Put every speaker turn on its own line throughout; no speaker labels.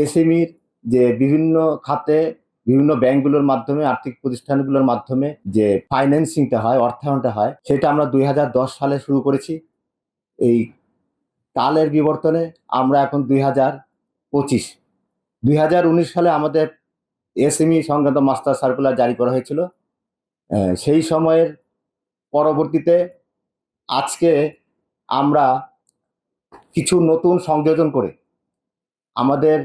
এসএমইর যে বিভিন্ন খাতে বিভিন্ন ব্যাংকগুলোর মাধ্যমে আর্থিক প্রতিষ্ঠানগুলোর মাধ্যমে যে ফাইন্যান্সিংটা হয়, অর্থায়নটা হয়, সেটা আমরা 2010 সালে শুরু করেছি। এই কালের বিবর্তনে আমরা এখন 2025, 2019 সালে আমাদের এসএমই সংক্রান্ত মাস্টার সার্কুলার জারি করা হয়েছিল। সেই সময়ের পরবর্তীতে আজকে আমরা কিছু নতুন সংযোজন করে আমাদের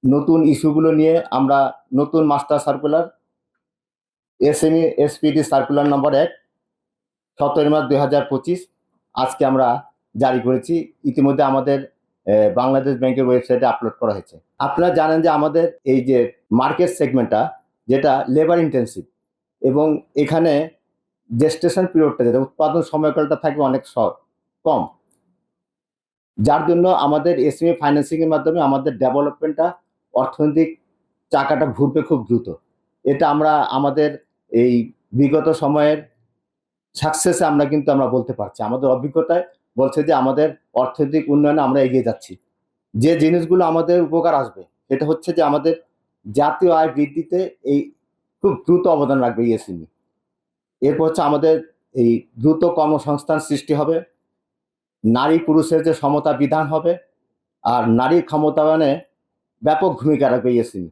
নতুন ইস্যুগুলো নিয়ে আমরা নতুন master circular SME SPD circular number 1, 17 March 2025 আজকে আমরা জারি করেছি। ইতিমধ্যে আমাদের বাংলাদেশ ব্যাংকের ওয়েবসাইটে আপলোড করা হয়েছে। আপনারা জানেন যে আমাদের এই যে মার্কেট সেগমেন্টটা, যেটা লেবার ইন্টেন্সিভ, এবং এখানে জেস্টেশন পিরিয়ডটা, যেটা উৎপাদন সময়কালটা থাকবে অনেক কম, যার জন্য আমাদের এসএমই ফাইন্যান্সিং এর মাধ্যমে আমাদের ডেভেলপমেন্টটা, অর্থনৈতিক চাকাটা ঘুরবে খুব দ্রুত। এটা আমরা আমাদের এই বিগত সময়ের সাকসেসে আমরা বলতে পারছি, আমাদের অভিজ্ঞতায় বলছে যে আমাদের অর্থনৈতিক উন্নয়নে আমরা এগিয়ে যাচ্ছি। যে জিনিসগুলো আমাদের উপকার আসবে সেটা হচ্ছে যে আমাদের জাতীয় আয় বৃদ্ধিতে এই খুব দ্রুত অবদান রাখবে এসএমই। এরপর হচ্ছে আমাদের এই দ্রুত কর্মসংস্থান সৃষ্টি হবে, নারী পুরুষের যে সমতা বিধান হবে, আর নারী ক্ষমতায়নে ব্যাপক ভূমিকা রাখবে এসএমই।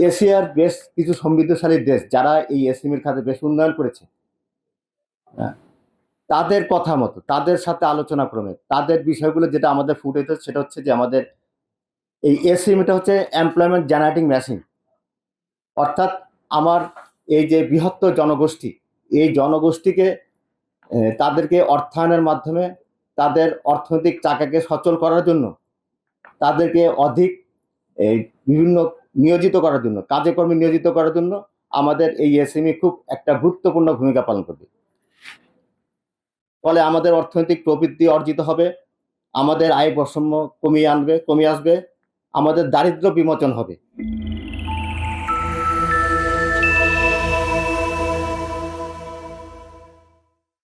এশিয়ার বেশ কিছু সমৃদ্ধশালী দেশ যারা এই এসএমইর খাতে বেশ উন্নয়ন করেছে, তাদের কথা মতো, তাদের সাথে আলোচনা ক্রমে তাদের বিষয়গুলো যেটা আমাদের ফুটে উঠেছে সেটা হচ্ছে যে আমাদের এই এসএমইটা হচ্ছে এমপ্লয়মেন্ট জেনারেটিং মেশিন। অর্থাৎ আমার এই যে বৃহত্তর জনগোষ্ঠী, এই জনগোষ্ঠীকে তাদেরকে অর্থায়নের মাধ্যমে তাদের অর্থনৈতিক চাকাকে সচল করার জন্য, তাদেরকে অধিক বিভিন্ন নিয়োজিত করার জন্য, কাজে কর্মে নিয়োজিত করার জন্য আমাদের এই এসএমই খুব একটা গুরুত্বপূর্ণ ভূমিকা পালন করবে। ফলে আমাদের অর্থনৈতিক প্রবৃদ্ধি অর্জিত হবে, আমাদের আয় বৈষম্য কমিয়ে আসবে, আমাদের দারিদ্র্য বিমোচন হবে।